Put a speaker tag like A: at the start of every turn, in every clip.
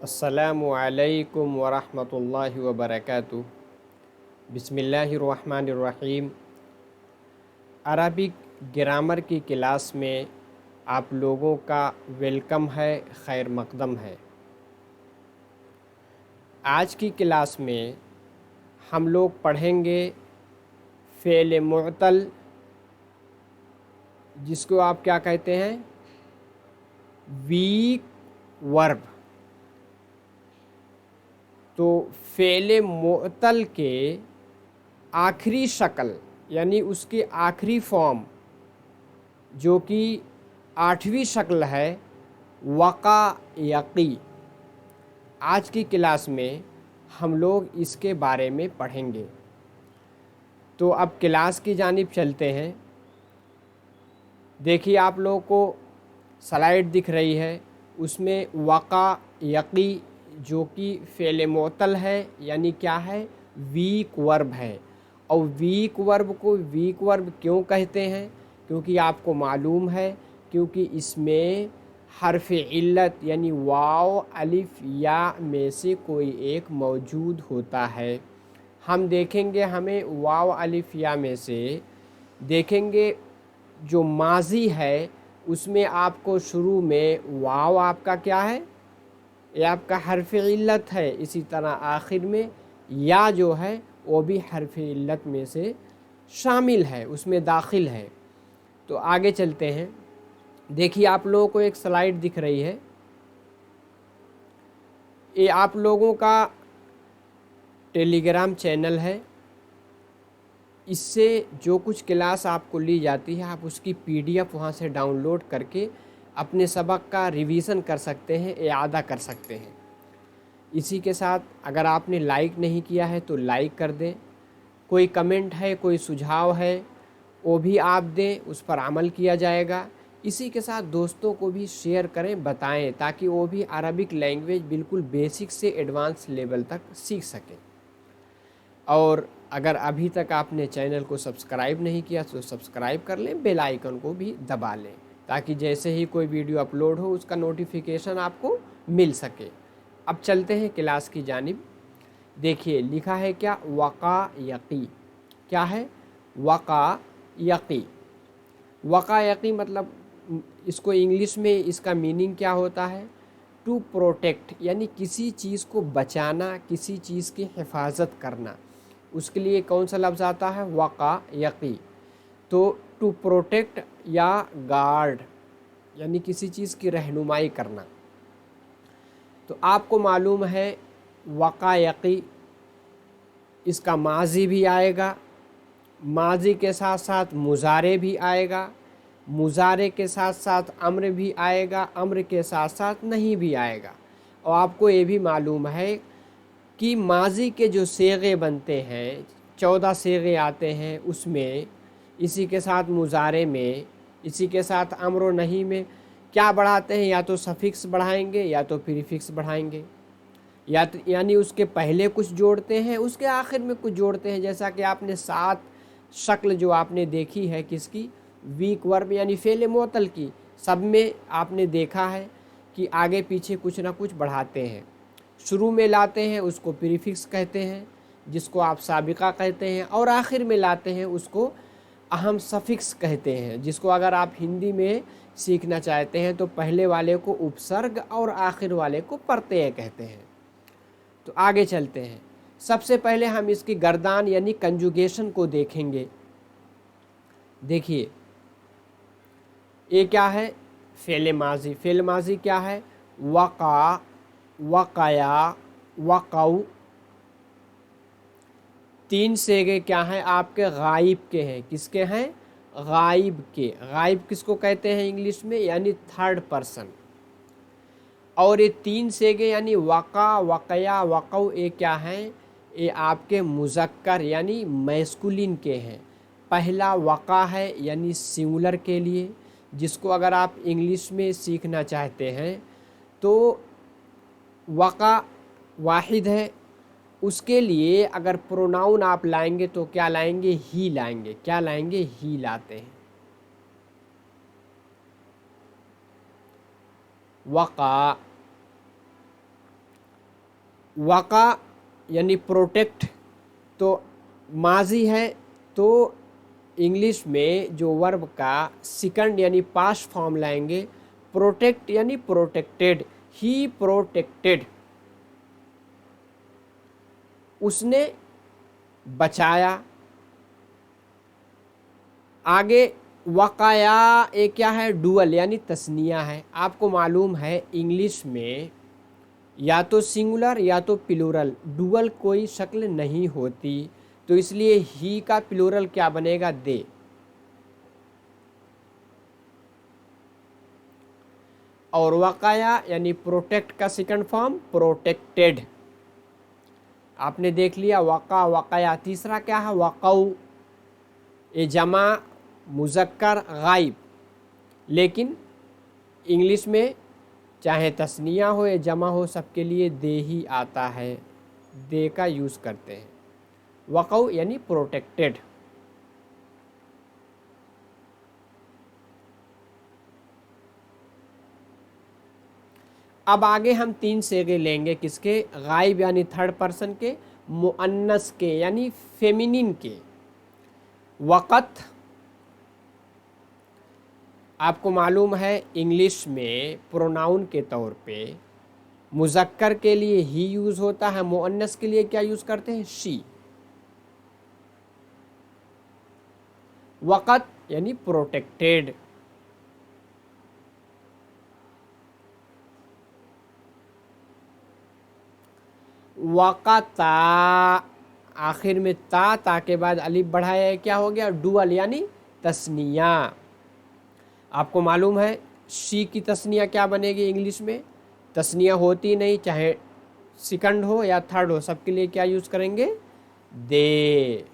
A: السلام علیکم ورحمۃ اللہ وبرکاتہ۔ بسم اللہ الرحمن الرحیم۔ عربک گرامر کی کلاس میں آپ لوگوں کا ویلکم ہے، خیر مقدم ہے۔ آج کی کلاس میں ہم لوگ پڑھیں گے فعل معطل، جس کو آپ کیا کہتے ہیں؟ ویک ورب۔ تو فعل معطل کے آخری شکل یعنی اس کی آخری فارم جو کہ 8ویں شکل ہے وقع یقی، آج کی کلاس میں ہم لوگ اس کے بارے میں پڑھیں گے۔ تو اب کلاس کی جانب چلتے ہیں۔ دیکھیے آپ لوگوں کو سلائیڈ دکھ رہی ہے، اس میں وقع یقی جو کہ فعل معطل ہے، یعنی کیا ہے؟ ویک ورب ہے۔ اور ویک ورب کو ویک ورب کیوں کہتے ہیں؟ کیونکہ آپ کو معلوم ہے، کیونکہ اس میں حرف علت یعنی واو الف یا میں سے کوئی ایک موجود ہوتا ہے۔ ہم دیکھیں گے، ہمیں واو الف یا میں سے دیکھیں گے جو ماضی ہے اس میں آپ کو شروع میں واو آپ کا کیا ہے؟ یہ آپ کا حرف علت ہے۔ اسی طرح آخر میں یا جو ہے وہ بھی حرف علت میں سے شامل ہے، اس میں داخل ہے۔ تو آگے چلتے ہیں۔ دیکھیے آپ لوگوں کو ایک سلائیڈ دکھ رہی ہے، یہ آپ لوگوں کا ٹیلی گرام چینل ہے۔ اس سے جو کچھ کلاس آپ کو لی جاتی ہے آپ اس کی PDF وہاں سے ڈاؤن لوڈ کر کے اپنے سبق کا ریویژن کر سکتے ہیں، اعادہ کر سکتے ہیں۔ اسی کے ساتھ اگر آپ نے لائک نہیں کیا ہے تو لائک کر دیں، کوئی کمنٹ ہے، کوئی سجھاؤ ہے وہ بھی آپ دیں، اس پر عمل کیا جائے گا۔ اسی کے ساتھ دوستوں کو بھی شیئر کریں، بتائیں، تاکہ وہ بھی عربک لینگویج بالکل بیسک سے ایڈوانس لیول تک سیکھ سکیں۔ اور اگر ابھی تک آپ نے چینل کو سبسکرائب نہیں کیا تو سبسکرائب کر لیں، بیل آئیکن کو بھی دبا لیں، تاکہ جیسے ہی کوئی ویڈیو اپلوڈ ہو اس کا نوٹیفیکیشن آپ کو مل سکے۔ اب چلتے ہیں کلاس کی جانب۔ دیکھیے لکھا ہے کیا؟ وقع یقی۔ کیا ہے؟ وقع یقی۔ وقع یقی مطلب اس کو انگلش میں اس کا میننگ کیا ہوتا ہے؟ ٹو پروٹیکٹ، یعنی کسی چیز کو بچانا، کسی چیز کی حفاظت کرنا۔ اس کے لیے کون سا لفظ آتا ہے؟ وقع یقی۔ تو ٹو پروٹیکٹ یا گارڈ، یعنی کسی چیز کی رہنمائی کرنا۔ تو آپ کو معلوم ہے وقع یقی اس کا ماضی بھی آئے گا، ماضی کے ساتھ ساتھ مضارع بھی آئے گا، مضارع کے ساتھ ساتھ امر بھی آئے گا، امر کے ساتھ ساتھ نہیں بھی آئے گا۔ اور آپ کو یہ بھی معلوم ہے کہ ماضی کے جو صیغے بنتے ہیں 14 صیغے آتے ہیں، اس میں اسی کے ساتھ مضارع میں، اسی کے ساتھ امر و نہیں میں کیا بڑھاتے ہیں؟ یا تو سفکس بڑھائیں گے یا تو پریفکس بڑھائیں گے، یعنی اس کے پہلے کچھ جوڑتے ہیں، اس کے آخر میں کچھ جوڑتے ہیں۔ جیسا کہ آپ نے 7 شکل جو آپ نے دیکھی ہے کس کی؟ ویک ورب یعنی فعل معطل کی، سب میں آپ نے دیکھا ہے کہ آگے پیچھے کچھ نہ کچھ بڑھاتے ہیں۔ شروع میں لاتے ہیں اس کو پریفکس کہتے ہیں، جس کو آپ سابقہ کہتے ہیں، اور آخر میں لاتے ہیں اس کو اہم سفکس کہتے ہیں، جس کو اگر آپ ہندی میں سیکھنا چاہتے ہیں تو پہلے والے کو اپسرگ اور آخر والے کو پرتیہ کہتے ہیں۔ تو آگے چلتے ہیں۔ سب سے پہلے ہم اس کی گردان یعنی کنجوگیشن کو دیکھیں گے۔ دیکھیے یہ کیا ہے؟ فعل ماضی۔ فعل ماضی کیا ہے؟ وقع، وقیا، وقعو۔ 3 صیغے کیا ہیں آپ کے؟ غائب کے ہیں۔ کس کے ہیں؟ غائب کے۔ غائب کس کو کہتے ہیں انگلش میں؟ یعنی تھرڈ پرسن۔ اور یہ 3 صیغے یعنی وقع، وقیا، وقعو، یہ کیا ہیں؟ یہ آپ کے مذکر یعنی میسکولین کے ہیں۔ پہلا وقع ہے یعنی سنگولر کے لیے، جس کو اگر آپ انگلش میں سیکھنا چاہتے ہیں تو وقع واحد ہے، اس کے لیے اگر پروناؤن آپ لائیں گے تو کیا لائیں گے؟ ہی لائیں گے۔ کیا لائیں گے؟ ہی لاتے ہیں۔ وقع वक़ा यानी प्रोटेक्ट तो माजी है, तो इंग्लिश में जो वर्ब का सेकंड यानी पास्ट फॉर्म लाएंगे, प्रोटेक्ट यानी प्रोटेक्टेड, ही प्रोटेक्टेड, उसने बचाया। आगे वक़ाया ये क्या है, डुअल यानी तस्निया है। आपको मालूम है इंग्लिश में या तो सिंगुलर या तो प्लूरल, डुअल कोई शक्ल नहीं होती, तो इसलिए ही का प्लूरल क्या बनेगा, दे। और वक़ाया यानी प्रोटेक्ट का सेकंड फॉर्म प्रोटेक्टेड, आपने देख लिया वक़ा वक़ाया। तीसरा क्या है, वक़ऊ, ये जमा मुज़क्कर गायब, लेकिन इंग्लिश में चाहे तस्निया हो या जमा हो सबके लिए दे ही आता है, दे का यूज़ करते हैं। वक़ऊ यानी प्रोटेक्टेड। अब आगे हम 3 सेगे लेंगे, किसके, गायब यानी थर्ड पर्सन के, मुअन्नस के यानी फेमिनिन के। वक़्त, आपको मालूम है इंग्लिश में प्रोनाउन के तौर पे मुज़क्कर के लिए ही यूज़ होता है, मुअन्नस के लिए क्या यूज़ करते हैं, शी। वक़्त यानी प्रोटेक्टेड। वक़ता, आखिर में ता के बाद अलिफ बढ़ाया है, क्या हो गया, डुअल यानी तस्निया। आपको मालूम है शी की तस्निया क्या बनेगी, इंग्लिश में तस्निया होती नहीं, चाहे सेकंड हो या थर्ड हो, सबके लिए क्या यूज़ करेंगे, दे।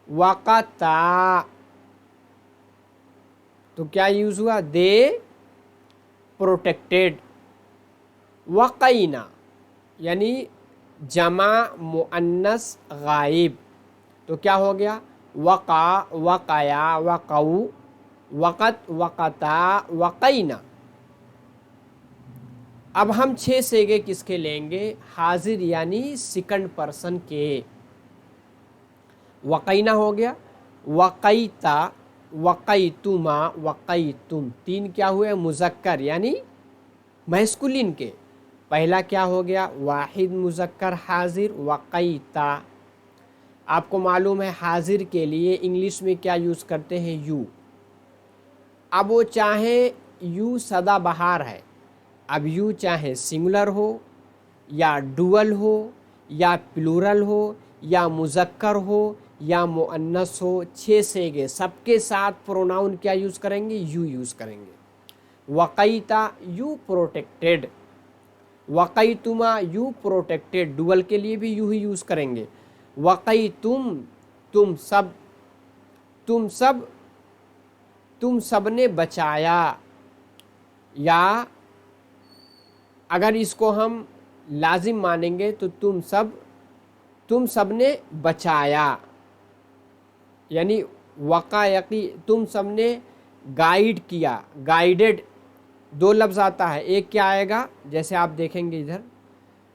A: वक़ता तो क्या यूज़ हुआ, दे प्रोटेक्टेड। वक़ैना यानी जमा मुअन्नस गायब, तो क्या हो गया, वक़ा वक़ाया वक़ऊ, वक़त वक़ता वक़ैना। अब हम 6 सेगे किसके लेंगे, हाजिर यानी सेकंड पर्सन के। वक़ैना हो गया, वक़ैता, वक़ैतुमा, वक़ैतुम, 3 क्या हुए, मुज़क्कर यानी मैस्कुलिन के। पहला क्या हो गया, वाहिद मुज़क्कर हाजिर, वक़ैता। आपको मालूम है हाजिर के लिए इंग्लिश में क्या यूज़ करते हैं, यू। अब वो चाहे यू सदाबहार है, अब यू चाहे सिंगुलर हो या डुअल हो या प्लूरल हो या मुज़क्कर हो या मुअन्नस हो, 6 सेगे सबके साथ प्रोनाउन क्या यूज़ करेंगे, यू यूज़ करेंगे। वक़ैता यू प्रोटेक्टेड, वक़ैतुमा यू प्रोटेक्टेड, डुअल के लिए भी यू ही यूज़ करेंगे। वक़ैतुम तुम सब, तुम सब, तुम सब ने बचाया, या अगर इसको हम लाजिम मानेंगे तो तुम सब ने बचाया, यानी वक़ायकी तुम सब ने गाइड किया, गाइडेड 2 लफ्ज़ आता है, एक क्या आएगा जैसे आप देखेंगे इधर,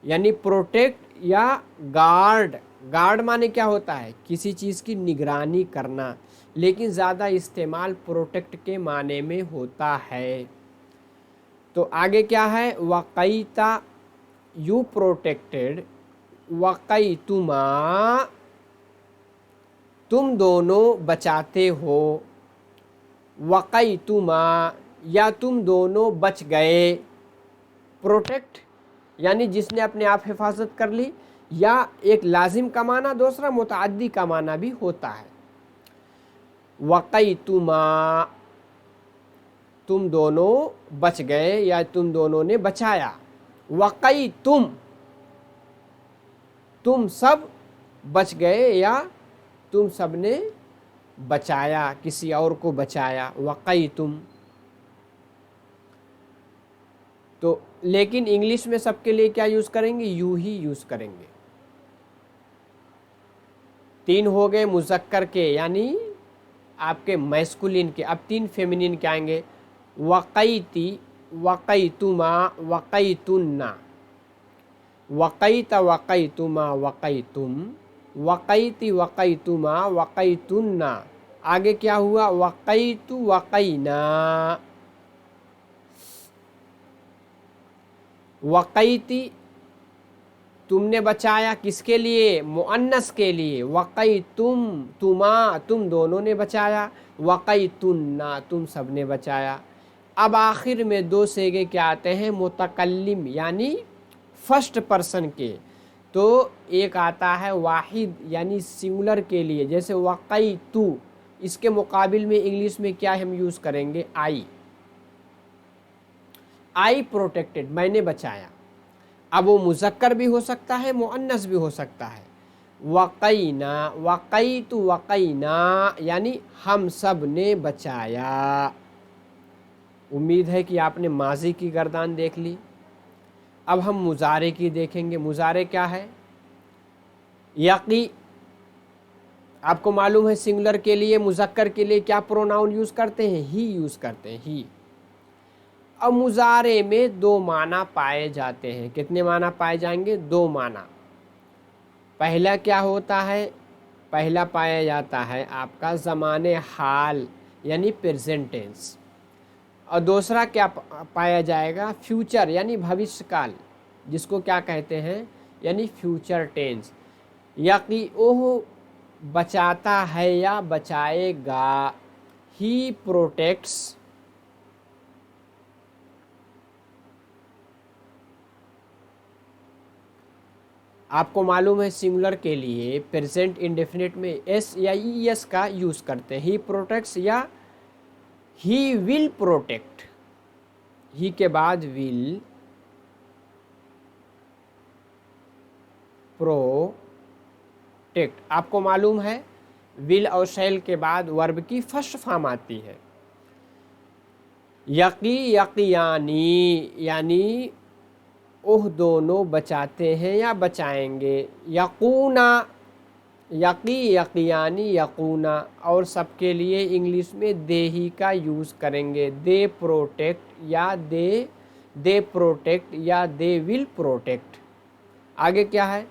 A: यानी प्रोटेक्ट या गार्ड। गार्ड माने क्या होता है, किसी चीज़ की निगरानी करना, लेकिन ज़्यादा इस्तेमाल प्रोटेक्ट के माने में होता है। तो आगे क्या है, वक़ैता यू प्रोटेक्टेड, वक़ैतुमा तुम दोनों बचाते हो, वक़ैतुमा या तुम दोनों बच गए। प्रोटेक्ट यानी जिसने अपने आप हिफाजत कर ली, या एक लाजिम का माना, दूसरा मुतअद्दी का माना भी होता है। वक़ैतुमा तुम दोनों बच गए या तुम दोनों ने बचाया। वक़ैतुम तुम सब बच गए या तुम सब ने बचाया, किसी और को बचाया, वक़ैतुम। तो लेकिन इंग्लिश में सबके लिए क्या यूज़ करेंगे, यू ही यूज़ करेंगे। 3 हो गए मुज़क्कर के यानी आपके मैस्कुलिन के, अब 3 फेमिनिन के आएंगे। वक़ैती वक़ैतुमा वक़ैतुन्ना, वक़ैत वक़ैतुमा वक़ैतुम, वक़ैति वक़ैतुमा वक़ैतुन्ना। आगे क्या हुआ? वक़ैतु वक़ैना, वक़ैति तुमने बचाया, किसके लिए? मुअन्नस के लिए। वक़ैतुम तुमा तुम दोनों ने बचाया, वक़ैतुन्ना तुम सब ने बचाया। अब आखिर में दो सेगे क्या आते हैं? मुतकल्लिम यानी फर्स्ट पर्सन के। तो एक आता है वाहिद यानी सिंगुलर के लिए, जैसे वक़ैतु, इसके मुकाबिल में इंग्लिश में क्या हम यूज़ करेंगे? आई प्रोटेक्टेड, मैंने बचाया। अब वो मुज़क्कर भी हो सकता है, मुअन्नस भी हो सकता है। वक़ैना, वक़ैतु वक़ैना यानी हम सब ने बचाया। उम्मीद है कि आपने माजी की गर्दान देख ली। अब हम मुज़ारे की देखेंगे। मुज़ारे क्या है? यक़ी, आपको मालूम है सिंगुलर के लिए, मुज़क्कर के लिए क्या प्रोनाउन यूज़ करते हैं? ही यूज़ करते हैं, ही। अब मुज़ारे में दो माना पाए जाते हैं। कितने माना पाए जाएंगे? दो माना। पहला क्या होता है? पहला पाया जाता है आपका ज़माने हाल यानी प्रेजेंट टेंस, और दूसरा क्या पाया जाएगा? फ्यूचर यानी भविष्यकाल, जिसको क्या कहते हैं? यानी फ्यूचर टेंस। यक़ी ओह बचाता है या बचाएगा। ही प्रोटेक्ट्स, आपको मालूम है सिंगुलर के लिए प्रेजेंट इंडेफिनिट में एस या ई एस का यूज़ करते हैं। ही प्रोटेक्ट्स या ही विल प्रोटेक्ट, ही के बाद विल प्रोटेक्ट। आपको मालूम है विल और शैल के बाद वर्ब की फर्स्ट फॉर्म आती है। यक़ी यक़ियानी यानी ओह दोनों बचाते हैं या बचाएंगे। यक़ूना, यक़ी यक़ियानी यक़ूना, और सबके लिए इंग्लिश में दे ही का यूज़ करेंगे। दे प्रोटेक्ट या दे प्रोटेक्ट या दे विल प्रोटेक्ट। आगे क्या है?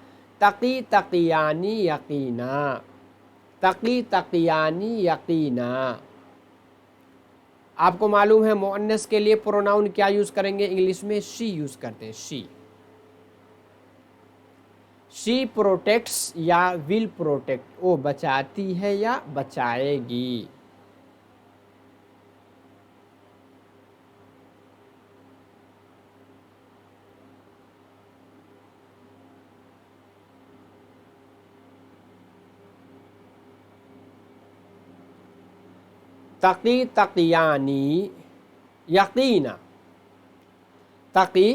A: तक़ी तक़ियानी यक़ीना, तक़ी तक़ियानी यक़ीना। आपको मालूम है मुअन्नस के लिए प्रोनाउन क्या यूज़ करेंगे? इंग्लिश में शी यूज़ करते हैं, शी। शी प्रोटेक्ट्स या विल प्रोटेक्ट, वो बचाती है या बचाएगी। तक़ी तक़ियानी यक़ीना, तक़ी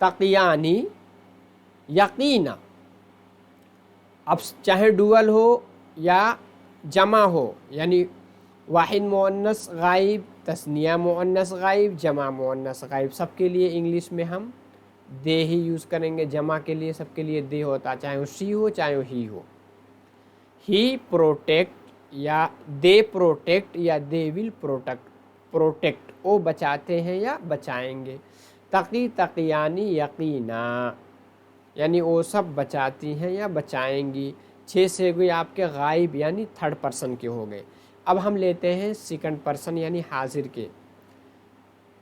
A: तक़ियानी यक़ीना। अब चाहे डुअल हो या जमा हो, यानी वाहिद मुअन्नस गायब, तस्निया मुअन्नस गायब, जमा मुअन्नस गायब, सबके लिए इंग्लिश में हम दे ही यूज़ करेंगे। जमा के लिए सबके लिए दे होता, चाहे वो शी हो चाहे वो ही हो। ही प्रोटेक्ट या दे प्रोटेक्ट या दे विल प्रोटेक्ट, वो बचाते हैं या बचाएंगे। तक़ी तक़ियानी यक़ीना यानी वो सब बचाती हैं या बचाएंगी। 6 से गए आपके गायब यानी थर्ड पर्सन के हो गए। अब हम लेते हैं सेकंड पर्सन यानी हाजिर के।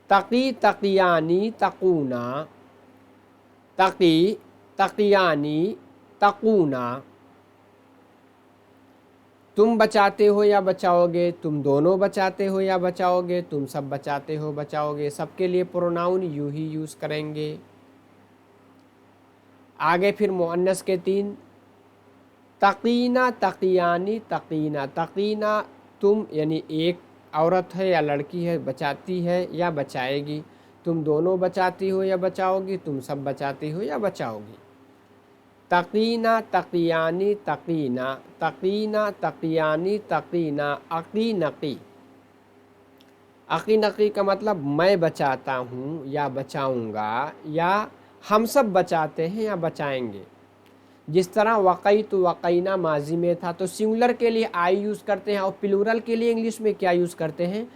A: तक़ी तक़ियानी तक़ूना, तक़ी तक़ियानी तक़ूना, तुम बचाते हो या बचाओगे, तुम दोनों बचाते हो या बचाओगे, तुम सब बचाते हो बचाओगे। सबके लिए प्रोनाउन यू ही यूज़ करेंगे। आगे फिर मुअन्नस के 3। तक़ीना तक़ियानी तक़ीना, तक़ीना तुम यानी एक औरत है या लड़की है, बचाती है या बचाएगी। तुम दोनों बचाती हो या बचाओगी, तुम सब बचाती हो या बचाओगी। तक़ीना तक़ियानी तक़ीना, तक़ीना तक़ियानी तक़ीना, अक़ी नक़ी। अक़ी नक़ी का मतलब मैं बचाता हूँ या बचाऊँगा, या हम सब बचाते हैं या बचाएंगे। जिस तरह वक़ैतु वक़ैना माजी में था, तो सिंगुलर के लिए आई यूज़ करते हैं और प्लूरल के लिए इंग्लिश में क्या यूज़ करते हैं?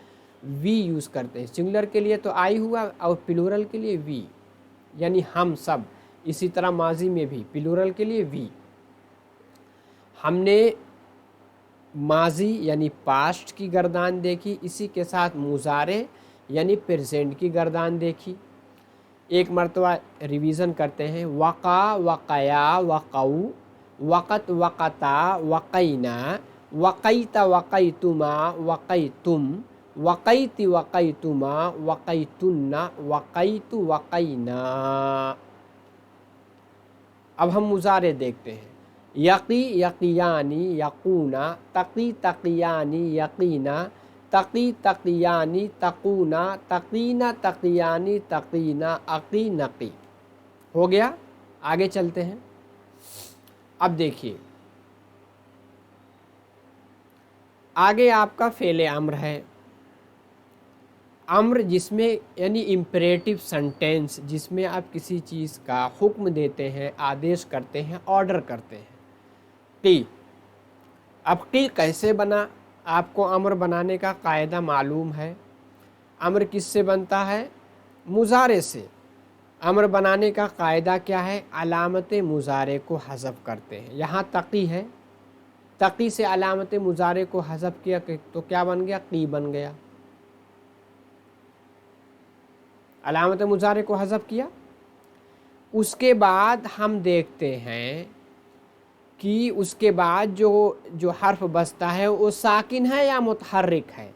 A: वी यूज़ करते हैं। सिंगुलर के लिए तो आई हुआ और प्लूरल के लिए वी, यानी हम सब। इसी तरह माजी में भी प्लूरल के लिए वी। हमने माजी यानी पास्ट की गर्दान देखी, इसी के साथ मुजारे यानी प्रेजेंट की गर्दान देखी। एक मरतबा रिवीज़न करते हैं। वक़ा, वक़या, वक़ऊ, वक़त, वक़ता, वक़ैना, वक़ैत, वक़ैतुमा, वक़ैतुम, वक़ैत, वक़ैतुमा, वक़ैतुन्ना, वक़ैतु, वक़ैना। अब हम मुजारे देखते हैं। यक़ी, यक़ियानी, यक़ूना, तक़ी, तक़ियानी, यक़ीना, तक़ी, तक़ियानी, तक़ूना, तक़ीना, तक़ियानी, तक़ीना, अक़ी, नक़ी। हो गया। आगे चलते हैं। अब देखिए, आगे आपका फ़ेल अम्र है। अम्र जिसमें यानी इम्परेटिव सेंटेंस, जिसमें आप किसी चीज़ का हुक्म देते हैं, आदेश करते हैं, ऑर्डर करते हैं। की, अब की कैसे बना? आपको अम्र बनाने का कायदा मालूम है। अम्र किससे बनता है? मुजारे से। अम्र बनाने का कायदा क्या है? अलामत मुजारे को हज़फ करते हैं। यहाँ तक़ी है, तक़ी से अलामत मुजारे को हज़फ किया तो क्या बन गया? की बन गया। अलामत मुजारे को हज़फ किया। उसके बाद हम देखते हैं कि उसके बाद जो हर्फ बचता है वो साकिन है या मुतहर्रिक है,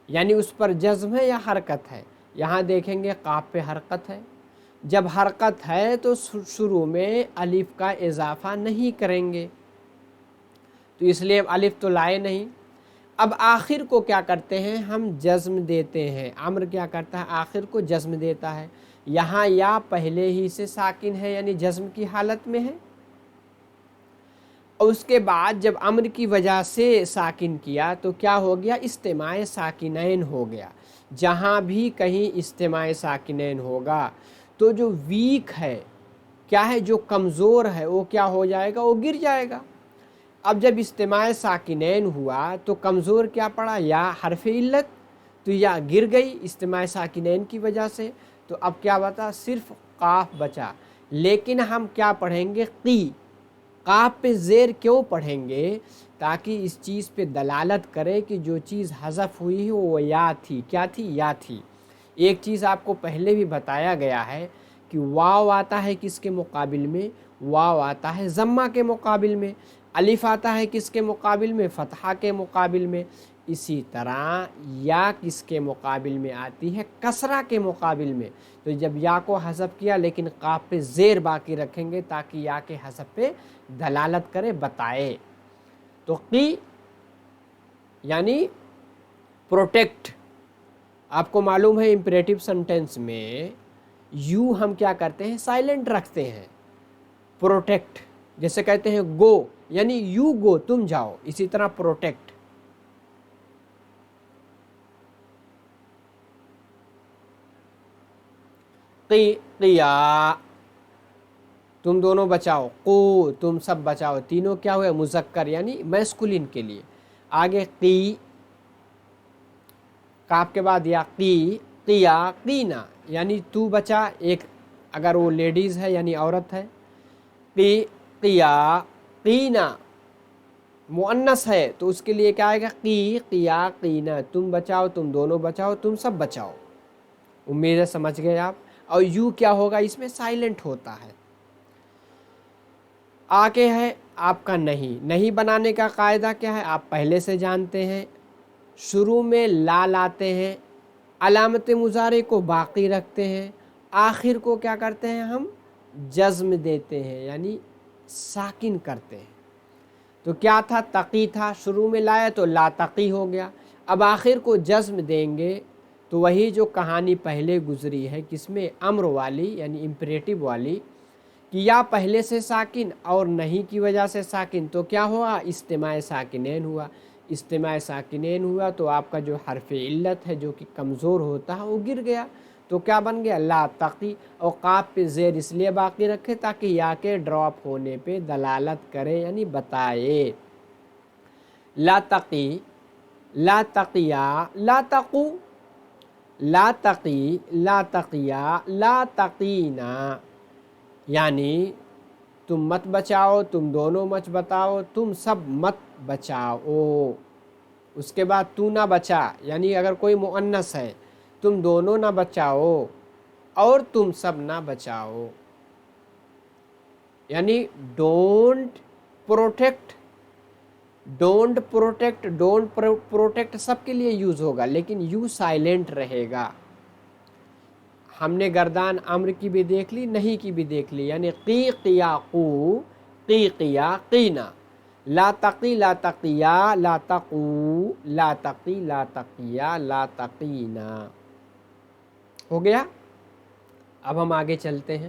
A: यानी उस पर जज़्म है या हरकत है। यहाँ देखेंगे काफ पे हरकत है। जब हरकत है तो शुरू में अलिफ का इजाफ़ा नहीं करेंगे, तो इसलिए अलिफ तो लाए नहीं। अब आखिर को क्या करते हैं? हम जज़्म देते हैं। अम्र क्या करता है? आखिर को जज़्म देता है। यहाँ या पहले ही से साकिन है, यानी जज़्म की हालत में है। और उसके बाद जब अम्र की वजह से साकिन किया तो क्या हो गया? इस्तेमाए साकिनैन हो गया। जहाँ भी कहीं इस्तेमाए साकिनैन होगा तो जो वीक है, क्या है, जो कमज़ोर है, वो क्या हो जाएगा? वो गिर जाएगा। अब जब इस्तेमाए साकिनैन हुआ तो कमज़ोर क्या पड़ा? या हरफ इल्लत, तो या गिर गई इस्तेमाए साकिनैन की वजह से। तो अब क्या बता? सिर्फ काफ बचा। लेकिन हम क्या पढ़ेंगे? की। काफ पे ज़ेर क्यों पढ़ेंगे? ताकि इस चीज़ पे दलालत करे कि जो चीज़ हज़फ हुई है वो या थी। क्या थी? या थी। एक चीज़ आपको पहले भी बताया गया है कि वाव आता है किसके मुकाबिल में? वाव आता है ज़म्मा के मुकाबिल में। अलिफ आता है किसके मुकाबिल में? फ़तहा के मुकाबिल में। इसी तरह या किसके मुकाबिल में आती है? कसरा के मुकाबिल में। तो जब या को हज़फ किया लेकिन काफ पे ज़ेर बाकी रखेंगे ताकि या के हज़फ पे दलालत करे, बताए। तो की यानी प्रोटेक्ट। आपको मालूम है इम्परेटिव सेंटेंस में यू हम क्या करते हैं? साइलेंट रखते हैं। प्रोटेक्ट जैसे कहते हैं गो, यानी यू गो, तुम जाओ। इसी तरह प्रोटेक्ट। क़िया, तुम दोनों बचाओ। को, तुम सब बचाओ। तीनों क्या हुए? मुज़क्कर यानी मैस्कुलिन के लिए। आगे की, काफ के बाद या की, क़िया, क़ीना, यानी तू बचा। एक अगर वो लेडीज़ है यानी औरत है। की, क़िया, क़ीना, मुअन्नस है तो उसके लिए क्या आएगा? की, क़िया, क़ीना, तुम बचाओ, तुम दोनों बचाओ, तुम सब बचाओ। उम्मीद है समझ गए आप। और यू क्या होगा? इसमें साइलेंट होता है। आगे है आपका नहीं। नहीं बनाने का कायदा क्या है? आप पहले से जानते हैं। शुरू में ला लाते हैं, अलामत मुजारे को बाकी रखते हैं, आखिर को क्या करते हैं? हम जज़्म देते हैं, यानी साकिन करते हैं। तो क्या था? तक़ी था। शुरू में लाया तो ला तक़ी हो गया। अब आखिर को जज़्म देंगे तो वही जो कहानी पहले गुजरी है, किसमें? अम्र वाली यानी इम्परेटिव वाली, कि या पहले से साकिन और नहीं की वजह से साकिन, तो क्या हुआ? इस्तेमाए साकिनैन हुआ। इस्तेमाए साकिनैन हुआ तो आपका जो हरफ इल्लत है जो कि कमज़ोर होता है वो गिर गया। तो क्या बन गया? ला तक़ी। और काफ पे ज़ेर इसलिए बाकी रखे ताकि या के ड्रॉप होने पे दलालत करे, यानी बताए। ला तक़ी, ला तक़िया, ला तक़ू, لا تقی، لا تقیا، لا تقینا، یعنی تم مت بچاؤ، تم دونوں مت بتاؤ، تم سب مت بچاؤ۔ اس کے بعد تو نہ بچا، یعنی اگر کوئی مؤنث ہے، تم دونوں نہ بچاؤ اور تم سب نہ بچاؤ، یعنی don't protect, don't protect, don't protect سب کے لیے یوز ہوگا، لیکن یو سائلنٹ رہے گا۔ ہم نے گردان امر کی بھی دیکھ لی، نہیں کی بھی دیکھ لی، یعنی قی قیا قو، قی قیا قینا، لا تقی لا تقیا لا تقو، لا تقی لا تقیا لا تقینا۔ ہو گیا؟ اب ہم آگے چلتے ہیں۔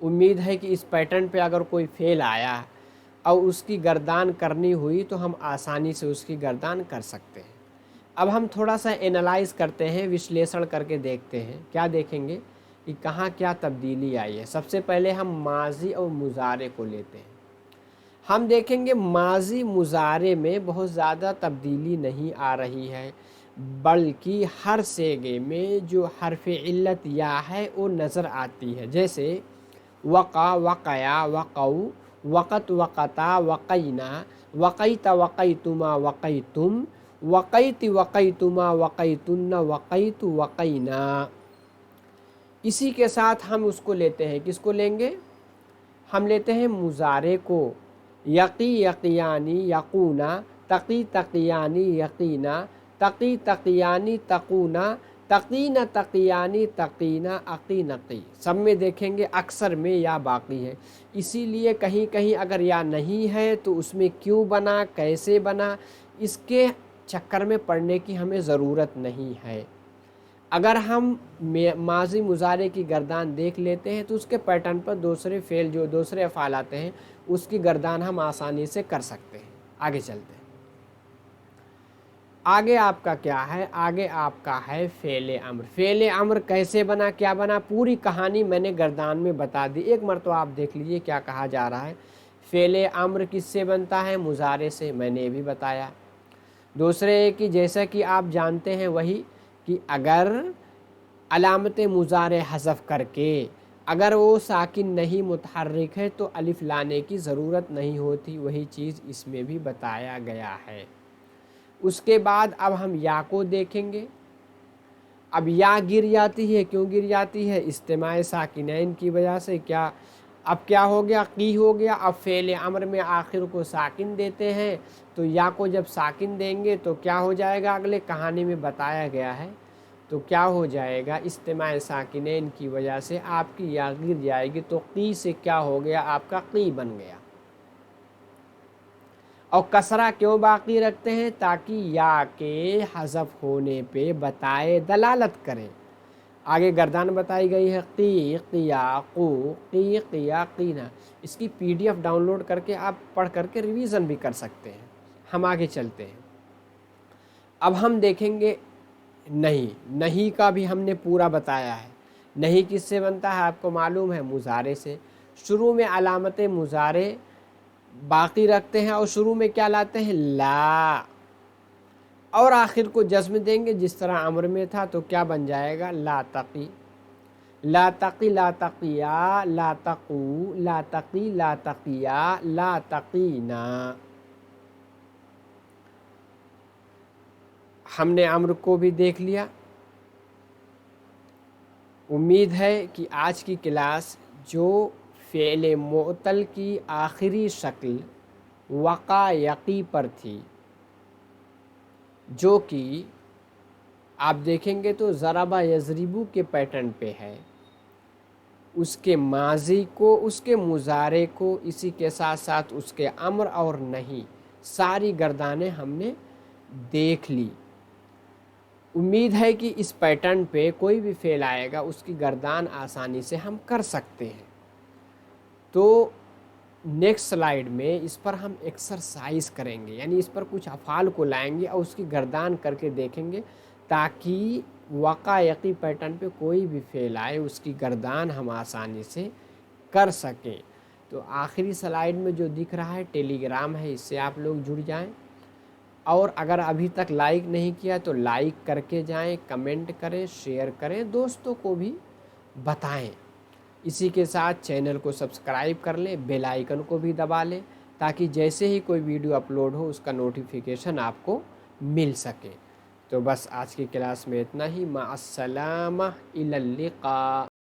A: امید ہے کہ اس پیٹرن پہ اگر کوئی فعل آیا اور اس کی گردان کرنی ہوئی تو ہم آسانی سے اس کی گردان کر سکتے ہیں۔ اب ہم تھوڑا سا اینالائز کرتے ہیں، وشلیشن کر کے دیکھتے ہیں، کیا دیکھیں گے کہ کہاں کیا تبدیلی آئی ہے۔ سب سے پہلے ہم ماضی اور مضارع کو لیتے ہیں۔ ہم دیکھیں گے ماضی مضارع میں بہت زیادہ تبدیلی نہیں آ رہی ہے، بلکہ ہر صیغے میں جو حرف علت یا ہے وہ نظر آتی ہے، جیسے وقع، وقیا، وقعو، وقت، وقتا، وقینا، وقیت، وقیتما، وقیتم، وقیت، وقیتما، وقیتن، وقیت، وقینا۔ اسی کے ساتھ ہم اس کو لیتے ہیں، کس کو لیں گے؟ ہم لیتے ہیں مضارع کو، یقی، یقیانی، یقونا، تقی، تقیانی، یقینا، تقی، تقیانی، تقونا، تقین، تقیانی، تقینا، عقی، نقی۔ سب میں دیکھیں گے اکثر میں یا باقی ہے، اسی لیے کہیں کہیں اگر یا نہیں ہے تو اس میں کیوں بنا، کیسے بنا، اس کے چکر میں پڑھنے کی ہمیں ضرورت نہیں ہے۔ اگر ہم ماضی مضارع کی گردان دیکھ لیتے ہیں تو اس کے پیٹرن پر دوسرے فعل جو دوسرے افعال آتے ہیں اس کی گردان ہم آسانی سے کر سکتے ہیں۔ آگے چلتے ہیں۔ آگے آپ کا کیا ہے؟ آگے آپ کا ہے فعل امر۔ فعل امر کیسے بنا، کیا بنا، پوری کہانی میں نے گردان میں بتا دی، ایک مرتبہ آپ دیکھ لیجئے کیا کہا جا رہا ہے۔ فعل امر کس سے بنتا ہے؟ مضارع سے، میں نے یہ بھی بتایا۔ دوسرے کہ جیسا کہ آپ جانتے ہیں وہی کہ اگر علامت مضارع حذف کر کے اگر وہ ساکن نہیں متحرک ہے تو الف لانے کی ضرورت نہیں ہوتی، وہی چیز اس میں بھی بتایا گیا ہے۔ اس کے بعد اب ہم یا کو دیکھیں گے۔ اب یا گر جاتی ہے، کیوں گر جاتی ہے؟ اجتماع ساکنین کی وجہ سے۔ اب کیا ہو گیا؟ قی ہو گیا۔ اب فعل امر میں آخر کو ساکن دیتے ہیں تو یا کو جب ساکن دیں گے تو کیا ہو جائے گا؟ اگلے کہانی میں بتایا گیا ہے، تو کیا ہو جائے گا؟ اجتماع ساکنین کی وجہ سے آپ کی یا گر جائے گی، تو قی سے کیا ہو گیا؟ آپ کا قی بن گیا۔ اور کسرہ کیوں باقی رکھتے ہیں؟ تاکہ یا کے حذف ہونے پہ بتائے، دلالت کریں۔ آگے گردان بتائی گئی ہے، قی، قیا، قو، قی، قیا، قینا۔ اس کی PDF ڈاؤن لوڈ کر کے آپ پڑھ کر کے ریویژن بھی کر سکتے ہیں۔ ہم آگے چلتے ہیں۔ اب ہم دیکھیں گے نہیں کا بھی ہم نے پورا بتایا ہے۔ نہیں کس سے بنتا ہے؟ آپ کو معلوم ہے، مضارع سے۔ شروع میں علامت مضارع باقی رکھتے ہیں اور شروع میں کیا لاتے ہیں؟ لا، اور آخر کو جزم دیں گے جس طرح امر میں تھا، تو کیا بن جائے گا؟ لا تقی، لا تقی، لا تقیا، لا تقو، لا تقی، لا تقیا، لا تقینا۔ ہم نے امر کو بھی دیکھ لیا۔ امید ہے کہ آج کی کلاس جو فعل معطل کی آخری شکل وقع یقی پر تھی، جو کہ آپ دیکھیں گے تو ضربہ یضربو کے پیٹرن پہ ہے، اس کے ماضی کو، اس کے مضارع کو، اسی کے ساتھ ساتھ اس کے امر اور نہیں، ساری گردانیں ہم نے دیکھ لی۔ امید ہے کہ اس پیٹرن پہ کوئی بھی فعل آئے گا اس کی گردان آسانی سے ہم کر سکتے ہیں۔ تو نیکسٹ سلائیڈ میں اس پر ہم ایکسرسائز کریں گے، یعنی اس پر کچھ افعال کو لائیں گے اور اس کی گردان کر کے دیکھیں گے، تاکہ وقع یقی پیٹرن پہ کوئی بھی فعل آئے اس کی گردان ہم آسانی سے کر سکیں۔ تو آخری سلائیڈ میں جو دکھ رہا ہے ٹیلی گرام ہے، اس سے آپ لوگ جڑ جائیں۔ اور اگر ابھی تک لائک نہیں کیا تو لائک کر کے جائیں، کمنٹ کریں، شیئر کریں، دوستوں کو بھی بتائیں۔ اسی کے ساتھ چینل کو سبسکرائب کر لیں، بیل آئیکن کو بھی دبا لیں تاکہ جیسے ہی کوئی ویڈیو اپلوڈ ہو اس کا نوٹیفیکیشن آپ کو مل سکے۔ تو بس آج کی کلاس میں اتنا ہی، مع السلامہ، الی اللقاء۔